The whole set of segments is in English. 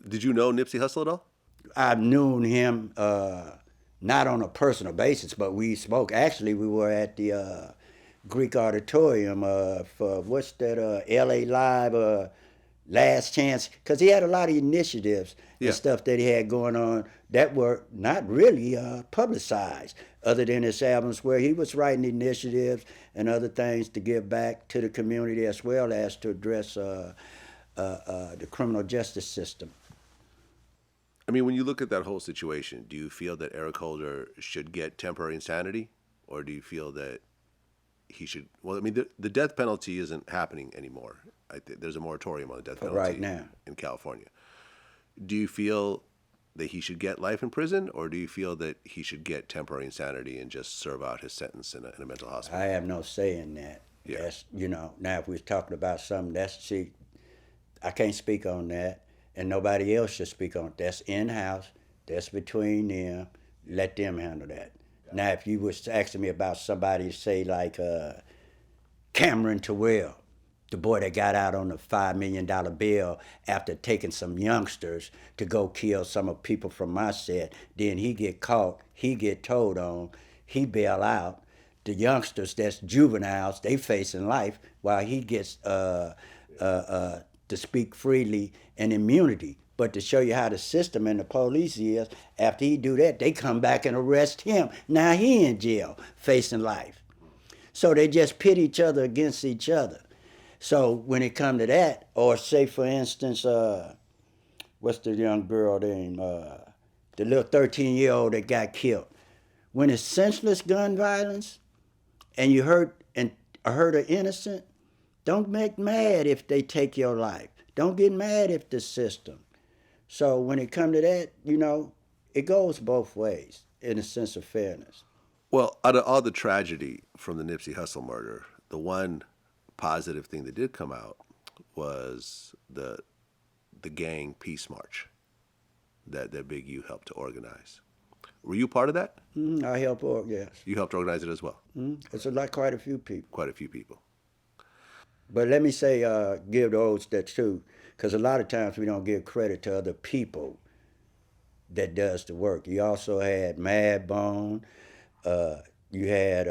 Did you know Nipsey Hussle at all? I've known him not on a personal basis, but we spoke. Actually, we were at the Greek Auditorium for what's that? L.A. Live Last Chance, because he had a lot of initiatives and Yeah. stuff that he had going on that were not really publicized, other than his albums where he was writing initiatives and other things to give back to the community as well as to address the criminal justice system. I mean, when you look at that whole situation, do you feel that Eric Holder should get temporary insanity, or do you feel that he should? Well, I mean, the death penalty isn't happening anymore. I think there's a moratorium on the death Right penalty now. in California. Do you feel that he should get life in prison, or do you feel that he should get temporary insanity and just serve out his sentence in a mental hospital? I have no say in that. Yeah. That's, now if we're talking about something, see, I can't speak on that, and nobody else should speak on it. That's in-house. That's between them. Let them handle that. Now, if you was asking me about somebody, say like Cameron Terrell, the boy that got out on a $5 million bail after taking some youngsters to go kill some of people from my set, then he get caught, he get told on, he bail out. The youngsters that's juveniles, they facing life while he gets to speak freely and immunity. But to show you how the system and the police is, after he do that, they come back and arrest him. Now he in jail, facing life. So they just pit each other against each other. So when it come to that, or say for instance, what's the young girl name? The little 13-year-old that got killed. When it's senseless gun violence, and you hurt an innocent, don't get mad if they take your life. Don't get mad if the system. So when it come to that, it goes both ways in a sense of fairness. Well, out of all the tragedy from the Nipsey Hussle murder, the one positive thing that did come out was the gang peace march that Big U helped to organize. Were you part of that? I help, yes. You helped organize it as well. It's quite a few people. Quite a few people. But let me say, give those that too, because a lot of times we don't give credit to other people that does the work. You also had Mad Bone, you had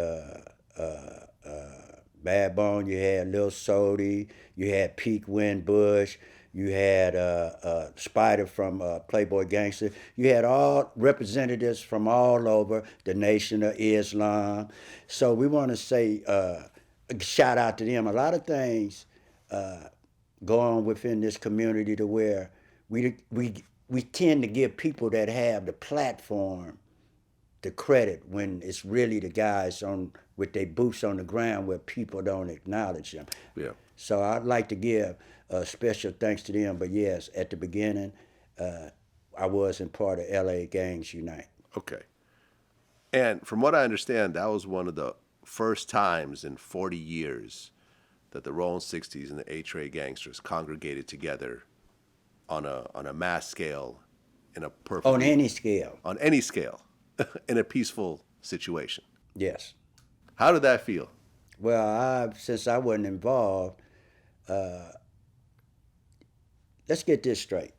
Bad Bone, you had Lil Sody, you had Peak Windbush, you had Spider from Playboy Gangster. You had all representatives from all over the Nation of Islam. So we want to say a shout out to them. A lot of things go on within this community to where we tend to give people that have the platform the credit when it's really the guys on with their boots on the ground where people don't acknowledge them. Yeah. So I'd like to give special thanks to them. But yes, at the beginning, I wasn't part of LA Gangs Unite. Okay. And from what I understand, that was one of the first times in 40 years that the Rolling 60s and the A-Tray gangsters congregated together on a mass scale in a perfect... On any scale. On any scale. In a peaceful situation. Yes. How did that feel? Well, since I wasn't involved, let's get this straight.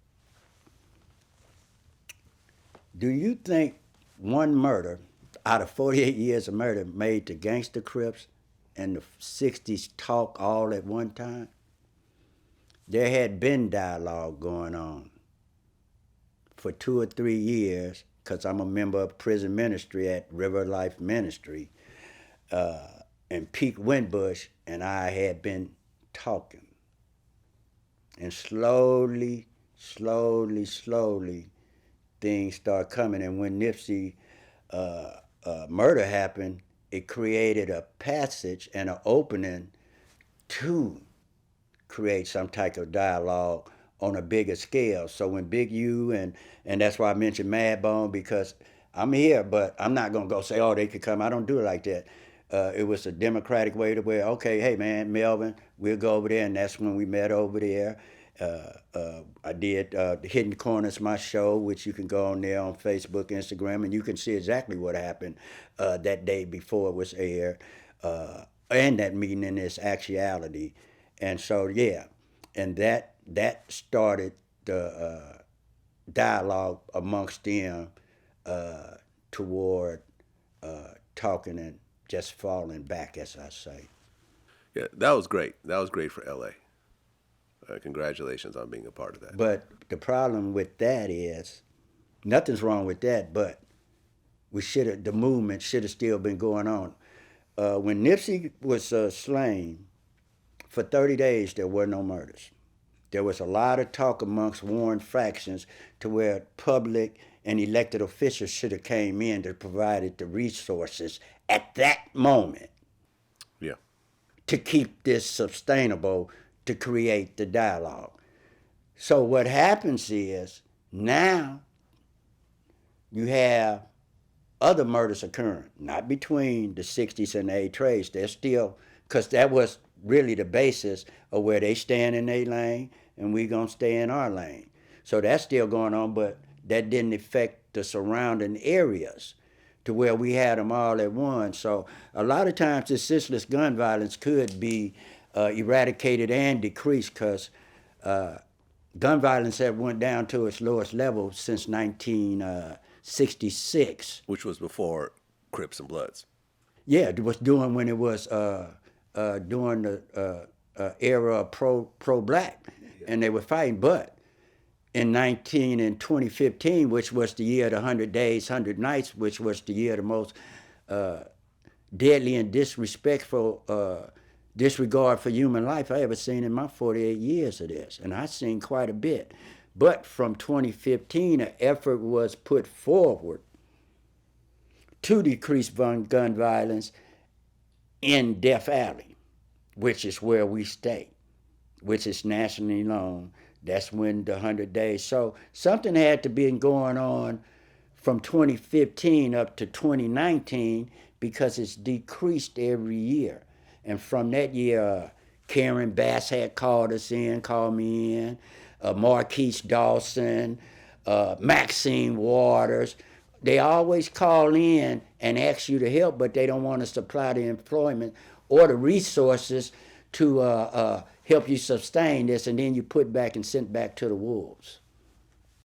Do you think one murder out of 48 years of murder made the Gangster Crips and the 60s talk all at one time? There had been dialogue going on for 2 or 3 years, because I'm a member of prison ministry at River Life Ministry, and Pete Windbush and I had been talking. And slowly, things start coming. And when Nipsey murder happened, it created a passage and an opening to create some type of dialogue on a bigger scale. So when Big U and that's why I mentioned Mad Bone, because I'm here, but I'm not gonna go say, oh, they could come. I don't do it like that. It was a democratic way to where, okay, hey man, Melvin, we'll go over there, and that's when we met over there. I did the Hidden Corners, my show, which you can go on there on Facebook, Instagram, and you can see exactly what happened that day before it was aired, and that meeting in its actuality. And so, yeah, and that started the dialogue amongst them toward talking and just falling back, as I say. Yeah, that was great. That was great for LA. Congratulations on being a part of that. But the problem with that is nothing's wrong with that, but the movement should have still been going on. When Nipsey was slain, for 30 days there were no murders. There was a lot of talk amongst warring factions to where public and elected officials should have came in to provided the resources at that moment Yeah. to keep this sustainable, to create the dialogue. So what happens is now you have other murders occurring, not between the 60s and the 8 trades. They're still, because that was really the basis of where they stand in their lane and we going to stay in our lane. So that's still going on, but that didn't affect the surrounding areas to where we had them all at once. So a lot of times this senseless gun violence could be eradicated and decreased because gun violence had went down to its lowest level since 1966. Which was before Crips and Bloods. Yeah, it was doing when it was during the era of pro black, and they were fighting. But in 2015, which was the year of the 100 days, 100 nights, which was the year of the most deadly and disrespectful disregard for human life I ever seen in my 48 years of this, and I seen quite a bit. But from 2015, an effort was put forward to decrease gun violence in Death Alley, which is where we stay, which is nationally known. That's when the 100 days. So something had to be going on from 2015 up to 2019 because it's decreased every year. And from that year, Karen Bass had called me in, Marquise Dawson, Maxine Waters. They always call in and ask you to help, but they don't want to supply the employment or the resources to help you sustain this, and then you put back and sent back to the wolves.